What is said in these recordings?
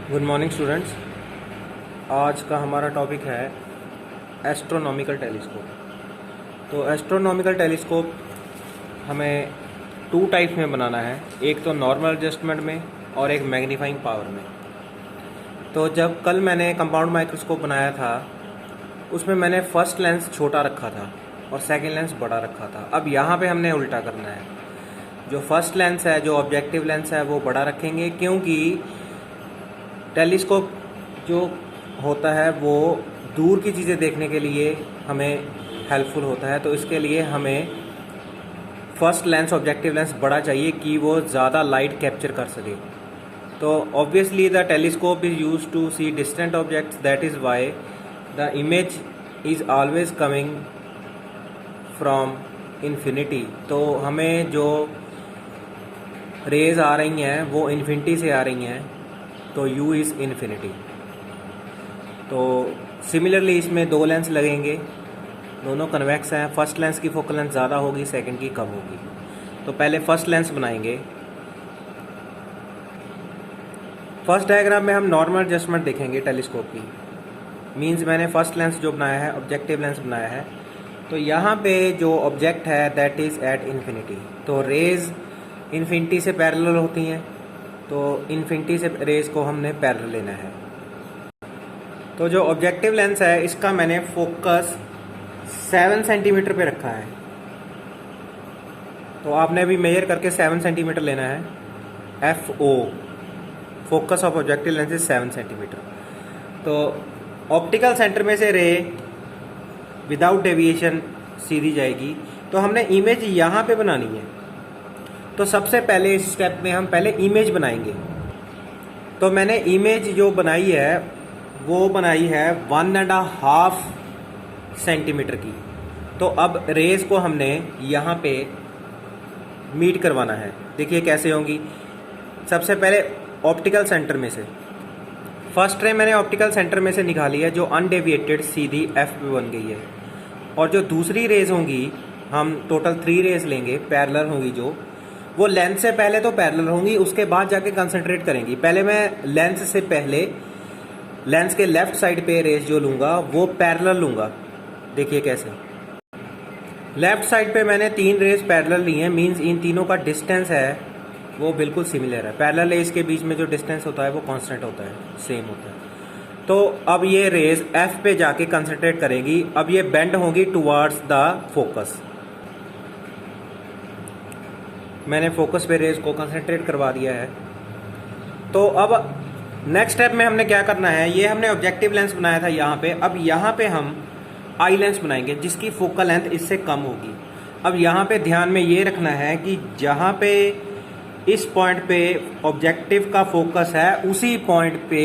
Good morning students. आज का हमारा टॉपिक है एस्ट्रोनॉमिकल टेलीस्कोप। तो एस्ट्रोनॉमिकल टेलीस्कोप हमें टू टाइप्स में बनाना है, एक तो नॉर्मल एडजस्टमेंट में और एक मैग्नीफाइंग पावर में। तो जब कल मैंने कंपाउंड माइक्रोस्कोप बनाया था उसमें मैंने फर्स्ट लेंस छोटा रखा था और सेकंड लेंस बड़ा रखा था। अब यहाँ पे हमने उल्टा करना है, जो फर्स्ट लेंस है, जो ऑब्जेक्टिव लेंस है, वो बड़ा रखेंगे, क्योंकि टेलीस्कोप जो होता है वो दूर की चीज़ें देखने के लिए हमें हेल्पफुल होता है। तो इसके लिए हमें फर्स्ट लेंस, ऑब्जेक्टिव लेंस बड़ा चाहिए कि वो ज़्यादा लाइट कैप्चर कर सके। तो obviously the telescope is used to see distant objects, that is why the image is always coming from infinity. तो हमें जो रेज आ रही हैं वो इन्फिनिटी से आ रही हैं, तो u इज़ इन्फिनिटी। तो सिमिलरली इसमें दो लेंस लगेंगे, दोनों कन्वेक्स हैं। फर्स्ट लेंस की फोकल लेंथ ज़्यादा होगी, सेकंड की कम होगी। तो पहले फर्स्ट लेंस बनाएंगे। फर्स्ट डायग्राम में हम नॉर्मल एडजस्टमेंट देखेंगे टेलीस्कोप की। मींस मैंने फर्स्ट लेंस जो बनाया है, ऑब्जेक्टिव लेंस बनाया है, तो यहाँ पे जो ऑब्जेक्ट है दैट इज़ एट इन्फिनिटी। तो रेज इन्फिनिटी से पैरेलल होती हैं, तो इन्फिनिटी से रेज को हमने पैरेलल लेना है। तो जो ऑब्जेक्टिव लेंस है इसका मैंने फोकस 7 सेंटीमीटर पे रखा है। तो आपने भी मेजर करके 7 सेंटीमीटर लेना है। FO, focus of objective lens is 7 centimetre. तो ऑप्टिकल सेंटर में से रे विदाउट डेविएशन सीधी जाएगी। तो हमने इमेज यहाँ पे बनानी है। तो सबसे पहले इस स्टेप में हम पहले इमेज बनाएंगे। तो मैंने इमेज जो बनाई है वो बनाई है 1.5 सेंटीमीटर की। तो अब रेज को हमने यहाँ पे मीट करवाना है। देखिए कैसे होंगी। सबसे पहले ऑप्टिकल सेंटर में से फर्स्ट रे मैंने ऑप्टिकल सेंटर में से निकाली है, जो अनडेविएटेड सीधी F पे बन गई है। और जो दूसरी रेज होंगी, हम टोटल 3 रेज लेंगे, पैरेलल होंगी, जो वो लेंस से पहले तो पैरेलल होंगी, उसके बाद जाके कंसंट्रेट करेंगी। पहले मैं लेंस से पहले लेंस के लेफ्ट साइड पे रेज जो लूँगा वो पैरेलल लूँगा। देखिए कैसे। लेफ्ट साइड पे मैंने 3 रेज पैरेलल ली हैं, मींस इन तीनों का डिस्टेंस है वो बिल्कुल सिमिलर है। पैरेलल रेज के बीच में जो डिस्टेंस होता है वो कांस्टेंट होता है, सेम होता है। तो अब ये रेज F पे जाके कंसंट्रेट करेगी। अब ये बेंड होंगी टुवार्ड्स द फोकस। मैंने फोकस पे रेज को कंसंट्रेट करवा दिया है। तो अब नेक्स्ट स्टेप में हमने क्या करना है, ये हमने ऑब्जेक्टिव लेंस बनाया था यहाँ पे। अब यहाँ पे हम आई लेंस बनाएंगे जिसकी फोकल लेंथ इससे कम होगी। अब यहाँ पे ध्यान में ये रखना है कि जहाँ पे इस पॉइंट पे ऑब्जेक्टिव का फोकस है उसी पॉइंट पे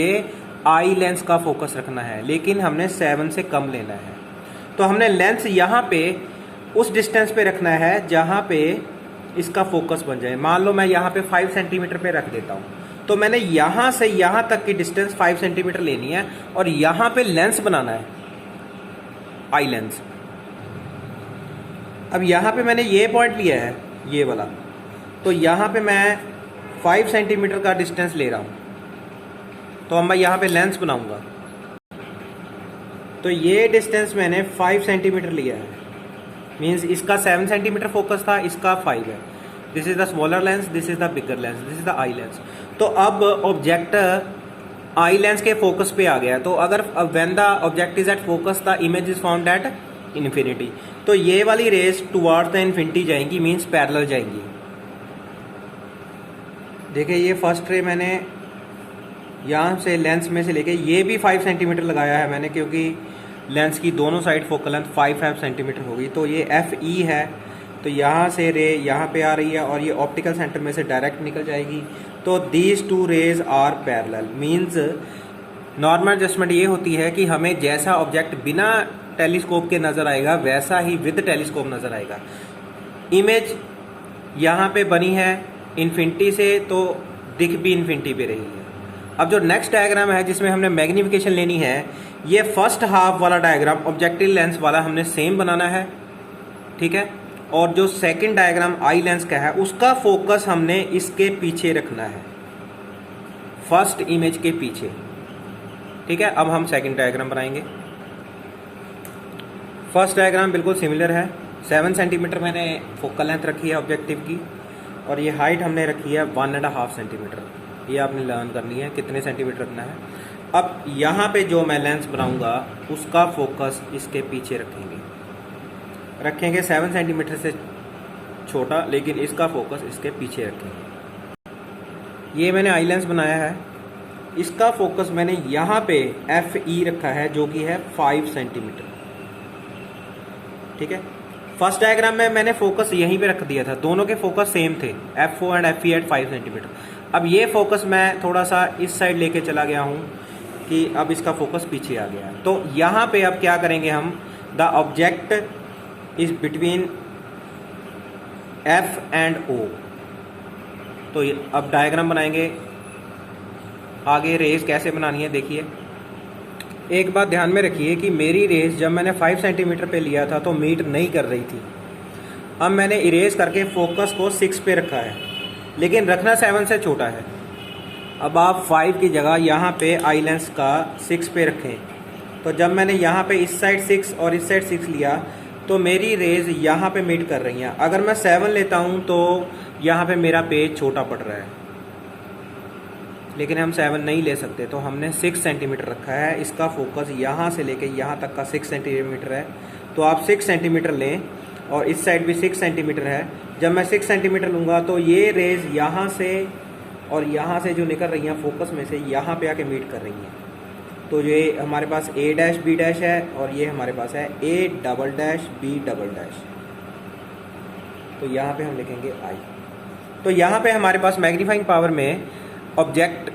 आई लेंस का फोकस रखना है, लेकिन हमने 7 से कम लेना है। तो हमने लेंस यहाँ पे उस डिस्टेंस पे रखना है जहाँ पे इसका फोकस बन जाए। मान लो मैं यहाँ पे 5 सेंटीमीटर पे रख देता हूँ, तो मैंने यहाँ से यहाँ तक की डिस्टेंस 5 सेंटीमीटर लेनी है और यहाँ पे लेंस बनाना है, आई लेंस। अब यहाँ पे मैंने ये पॉइंट लिया है, ये वाला, तो यहाँ पे मैं 5 सेंटीमीटर का डिस्टेंस ले रहा हूँ। तो अब मैं यहाँ पे लेंस बनाऊंगा। तो ये डिस्टेंस मैंने 5 सेंटीमीटर लिया है, मीन्स इसका 7 सेंटीमीटर फोकस था, इसका 5 है। This is the smaller lens, this is the bigger lens, this is the eye lens. तो अब ऑब्जेक्ट आई लेंस के फोकस पे आ गया। तो अगर when the object is at focus the image is found at infinity. तो ये वाली रेस टुवार्ड्स द इन्फिनिटी जाएंगी, मीन्स पैरेलल जाएंगी। देखिए ये फर्स्ट रे मैंने यहाँ से लेंस में से लेके ये भी 5 सेंटीमीटर लगाया है मैंने, क्योंकि लेंस की दोनों साइड फोकल लेंथ 5 सेंटीमीटर होगी। तो ये FE है, तो यहाँ से रे यहाँ पे आ रही है और ये ऑप्टिकल सेंटर में से डायरेक्ट निकल जाएगी। तो these 2 rays are parallel. Means normal adjustment ये होती है कि हमें जैसा ऑब्जेक्ट बिना टेलीस्कोप के नज़र आएगा वैसा ही विद टेलीस्कोप नज़र आएगा। इमेज यहाँ पे बनी है इन्फिनिटी से, तो दिख भी इन्फिनिटी पे रही है। अब जो नेक्स्ट डायग्राम है जिसमें हमने मैग्नीफिकेशन लेनी है, ये फर्स्ट हाफ वाला डायग्राम ऑब्जेक्टिव लेंस वाला हमने सेम बनाना है, ठीक है। और जो सेकंड डायग्राम आई लेंस का है उसका फोकस हमने इसके पीछे रखना है। फर्स्ट इमेज के पीछे। ठीक है, अब हम सेकंड डायग्राम बनाएंगे। फर्स्ट डायग्राम बिल्कुल सिमिलर है। 7 सेंटीमीटर मैंने फोकल लेंथ रखी है ऑब्जेक्टिव की, और ये हाइट हमने रखी है 1.5 सेंटीमीटर। ये आपने लर्न करनी है कितने सेंटीमीटर रखना है। अब यहाँ पे जो मैं लेंस बनाऊंगा उसका फोकस इसके पीछे रखेंगे 7 सेंटीमीटर से छोटा, लेकिन इसका फोकस इसके पीछे रखेंगे। ये मैंने आई लेंस बनाया है, इसका फोकस मैंने यहाँ पे FE रखा है जो कि है 5 सेंटीमीटर। ठीक है, फर्स्ट डायग्राम में मैंने फोकस यहीं पे रख दिया था, दोनों के फोकस सेम थे, FO and FE at 5 centimetre. अब ये फोकस मैं थोड़ा सा इस साइड लेके चला गया हूँ कि अब इसका फोकस पीछे आ गया। तो यहाँ पे अब क्या करेंगे हम, the object is between F and O। तो अब डायग्राम बनाएंगे, आगे रेस कैसे बनानी है देखिए। एक बात ध्यान में रखिए कि मेरी रेस जब मैंने 5 सेंटीमीटर पे लिया था तो मीट नहीं कर रही थी। अब मैंने इरेज करके फोकस को 6 पे रखा है, लेकिन रखना 7 से छोटा है। अब आप 5 की जगह यहाँ पे आई लेंस का 6 पे रखें। तो जब मैंने यहाँ पे इस साइड 6 और इस साइड 6 लिया तो मेरी रेज यहाँ पे मीट कर रही हैं। अगर मैं 7 लेता हूँ तो यहाँ पे मेरा पेज छोटा पड़ रहा है, लेकिन हम 7 नहीं ले सकते, तो हमने 6 सेंटीमीटर रखा है। इसका फोकस यहाँ से लेके यहाँ तक का 6 सेंटीमीटर है। तो आप 6 सेंटीमीटर लें, और इस साइड भी 6 सेंटीमीटर है। जब मैं 6 सेंटीमीटर लूँगा तो ये रेज यहाँ से और यहाँ से जो निकल रही हैं फोकस में से, यहाँ पे आके मीट कर रही हैं। तो ये हमारे पास A डैश B डैश है, और ये हमारे पास है A double dash B double dash. तो यहाँ पे हम लिखेंगे I। तो यहाँ पे हमारे पास मैग्नीफाइंग पावर में ऑब्जेक्ट,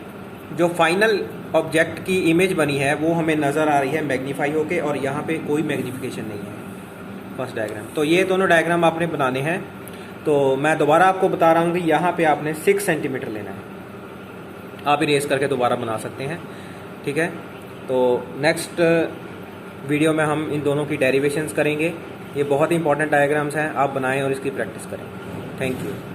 जो फाइनल ऑब्जेक्ट की इमेज बनी है वो हमें नज़र आ रही है मैग्नीफाई होके, और यहाँ पे कोई मैग्नीफिकेशन नहीं है फर्स्ट डायग्राम। तो ये दोनों डायग्राम आपने बनाने हैं। तो मैं दोबारा आपको बता रहा हूँ कि यहाँ पे आपने 6 सेंटीमीटर लेना है। आप इरेज करके दोबारा बना सकते हैं। ठीक है, तो नेक्स्ट वीडियो में हम इन दोनों की डेरिवेशंस करेंगे। ये बहुत ही इंपॉर्टेंट डायग्राम्स हैं, आप बनाएं और इसकी प्रैक्टिस करें। Thank you.